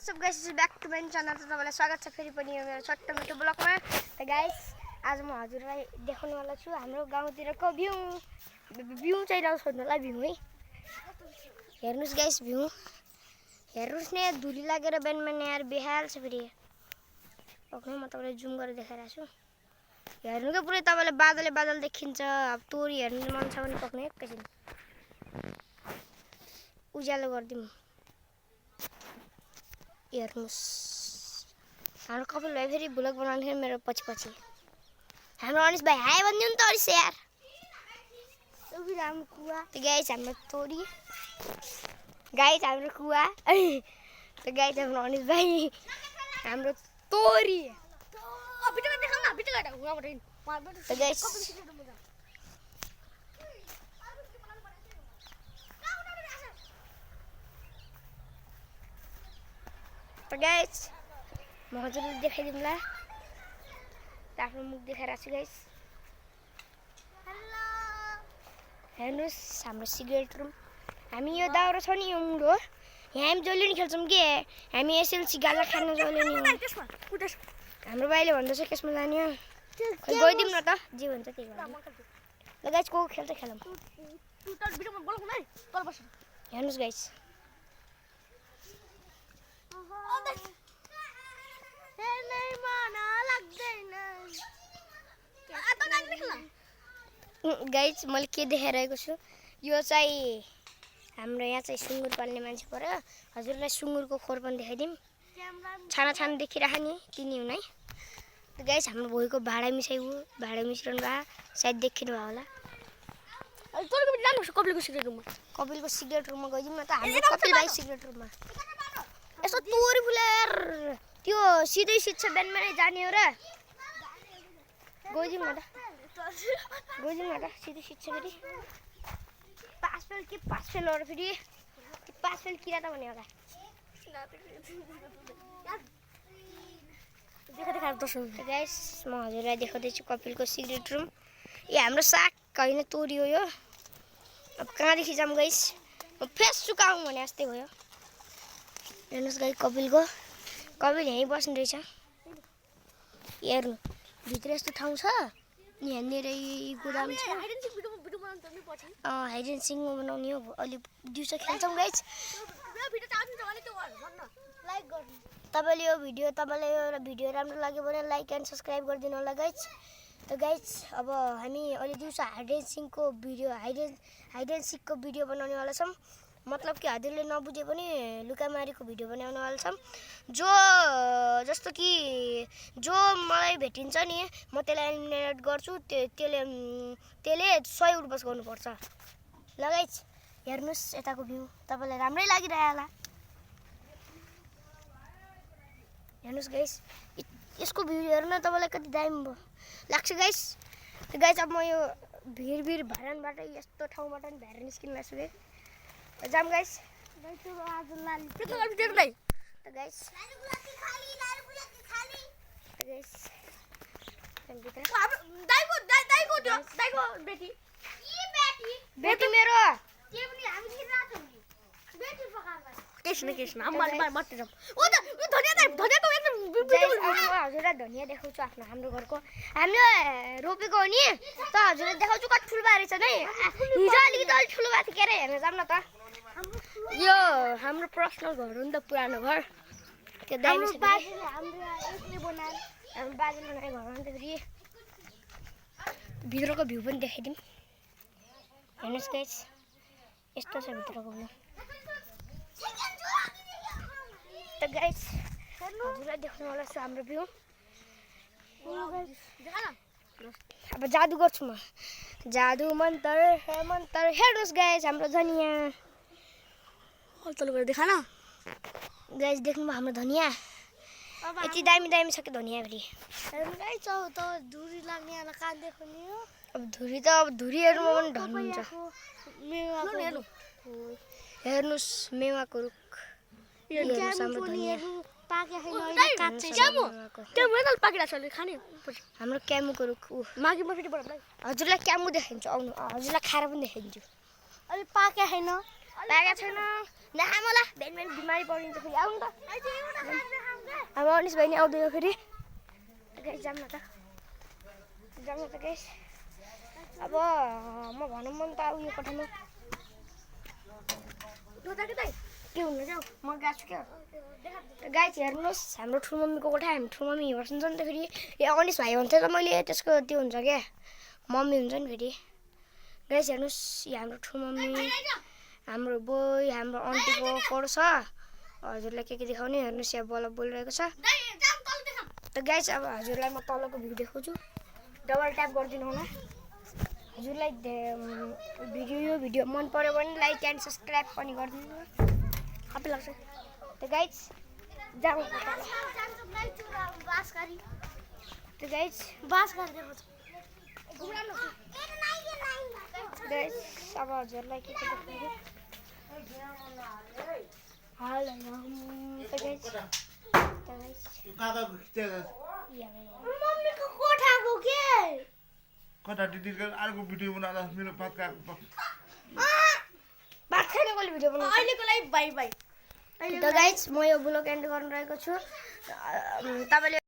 What's up guys, this is back to my channel. So तपाईँलाई स्वागत छ फेरि पनि यो मेरो छोटो मिठो ब्लगमा। त गाइस आज म हजुरलाई देखाउन वाला छु हाम्रो गाउँतिरको भ्यू चाहिँ राउ छोड्नु होला भ्यू है। हेर्नुस् गाइस भ्यू। हेर्नुस् नि धुली लागेर बेनमा यार बेहाल छ फेरि। ओके म तपाईलाई जुम गरेर देखाइराछु। हेर्नु के पुरै तपाईलाई बादल देखिन्छ। अब तोरी हेर्नु मन छ भने पक्ने एकैछिन। उज्यालो गर्दिम। हेर्नुस् हाम्रो कपाल भाइ फेरि ब्लग बनाउँथ्यो मेरो पछि हाम्रो अनिस भाइ हाय भन्दिनु नि त अनिस यार उभी हाम्रो कुवा त गाइस हाम्रो तोरी गाइस हाम्रो कुवा त गाइस हाम्रो अनिस भाइ हाम्रो तोरी भिडियो देखाउ न भिडियो गरे हुँबाट त गाइस तो गाइस म हजुरलाई देखाइदिउँला आफ्नो मुख देखाइराछु गाइस हेलो हेर्नुस् हाम्रो सिगरेट रुम हामी यो दाउरा छ नि यो मुडो यहाँ हामी जहिले नि खेल्छौँ के हामी एसएलसी गाजा खान जहिले नि हाम्रो भाइले भन्दैछ केसमा जाने हो गइदिउँ न त जे हुन्छ त्यही गर्नु ल गाइस को खेल्छ खेलौँ हेर्नुस् गाइस गाइस मैले के देखाइरहेको छु यो चाहिँ हाम्रो यहाँ चाहिँ सुँगुर पाल्ने मान्छे पर्यो हजुरलाई सुँगुरको खोर पनि देखाइदिउँ छाना देखिरह नि तिनी हुन् है त गाइस हाम्रो भोइको भाडा मिसिरहनु भयो सायद देखिनु भयो होला कपिलको सिगरेट रुममा गइदिउँ न त हाम्रो कपिल भाइ सिगरेट रुममा यसो तोरी फुलेर त्यो सिधै सिध्छ बिहानमा नै जाने हो र गइदिउँ न त सिधै सिध्छ फेरि पाँच फेल हो र फेरि पाँच फेल किरा त भने होला गाइस म हजुरलाई देखाउँदैछु कपिलको सिगरेट रुम ए हाम्रो साग होइन तोरी हो यो अब कहाँदेखि जाऊँ गाइस म फेस सुकाउँ भने जस्तै भयो हेर्नुहोस् गाई कपिल यहीँ बस्नु रहेछ हेर्नु भित्र यस्तो ठाउँ छ नि यहाँनिर गोदाम छ हाइड एन्ड सिक बनाउने हो अलि दिउँसो खेल्छौँ गाइस तपाईँले यो भिडियो राम्रो लाग्यो भने लाइक एन्ड सब्सक्राइब गरिदिनु होला गाइस त गाइस अब हामी अहिले दिउँसो हाइड एन्ड सिकको भिडियो बनाउनेवाला छौँ मतलब कि हजुरले नबुझे पनि लुकामारीको भिडियो बनाउनेवाला छौँ जस्तो कि जो मलाई भेटिन्छ नि म त्यसलाई एलिमिनेट गर्छु त्यसले 100 रुपैयाँ गर्नुपर्छ ल गाइस हेर्नुस् यताको भ्यू तपाईँलाई राम्रै लागिरह्यो होला हेर्नुस् गाइस यसको भ्यू हेर्न तपाईँलाई कति दामी भयो लाग्छ गाइस त गाइस अब म यो भिर भरानबाट यस्तो ठाउँबाट नि भएर निस्किन लाग्छु है जाम गाइस बेटी मेरो हजुरलाई धनिया देखाउँछु आफ्नो हाम्रो घरको हामीले रोपेको हो नि त हजुरलाई देखाउँछु कति ठुलो भएको रहेछ नि हिजो अलिकति अलिक ठुलो भएको थियो के अरे हेर्न जाऊँ न त यो हाम्रो पर्सनल घर हो नि त पुरानो घर त्यो दामी छ हाम्रो बाजेले बनाएको घर हो नि त फेरि भित्रको भ्यू पनि देखाइदिउँ हेर्नुहोस् गाइस यस्तो छ भित्रको भ्यू त गाइस हजुरलाई देखाउनुवाला छु हाम्रो भ्यू अब जादु गर्छु म जादु मन्तर हेर्नुहोस् गाइस हाम्रो धनिया चलो देखा न गाइस देख्नुभयो हाम्रो धनिया यति दामी छ कि धनिया फेरि धुरी लाग्ने कहाँ देखाउने हो अब धुरी हेर्नुमा पनि ढल हुन्छ हेर्नुहोस् मेवाको रुख हाम्रो धनिया हाम्रो क्यामुको रुख हजुरलाई क्यामु देखाइदिन्छु आउनु हजुरलाई खाएर पनि देखाइदिन्छु अलि पाके छैन छैन नखाम होला बिहान बिमारी परिन्छ फेरि आउनु त अनिस भाइ नि आउँदैन फेरि गाइस जाम न त गाइस अब म भनौँ मन त उयो कोठामा के हुनु जाऊ म गएको छु क्या गाइस हेर्नुहोस् हाम्रो ठुलो मम्मीको कोठा हामी ठुलो मम्मी हेर्नुहुन्छ नि त फेरि ए अनिस भाइ भन्थ्यो त मैले त्यसको त्यो हुन्छ क्या मम्मी हुन्छ नि फेरि गाइस हेर्नुहोस् यो हाम्रो ठुलो मम्मी हाम्रो बोय हाम्रो आन्टीको फोटो छ हजुरलाई के देखाउने हेर्नुहोस् यहाँ बल्ब बोलिरहेको छ त गाइस अब हजुरलाई म तलको भ्यू देखाउँछु डबल ट्याप गरिदिनु होला हजुरलाई यो भिडियो मन पर्यो भने लाइक एन्ड सब्सक्राइब पनि गरिदिनु कति लाग्छ त गाइस जाऊ त गाइस गाइस अब हजुरलाई के देखाउने हाल त गाइस मम्मीको कोठाको के कता दिदीको अर्को भिडियो बनाउँदा मेरो पक्का भात खाने कसले भिडियो बनाउँछ अहिलेको लागि बाई बाई त गाइस म यो ब्लग एन्ड गर्न रहेको छु तपाईले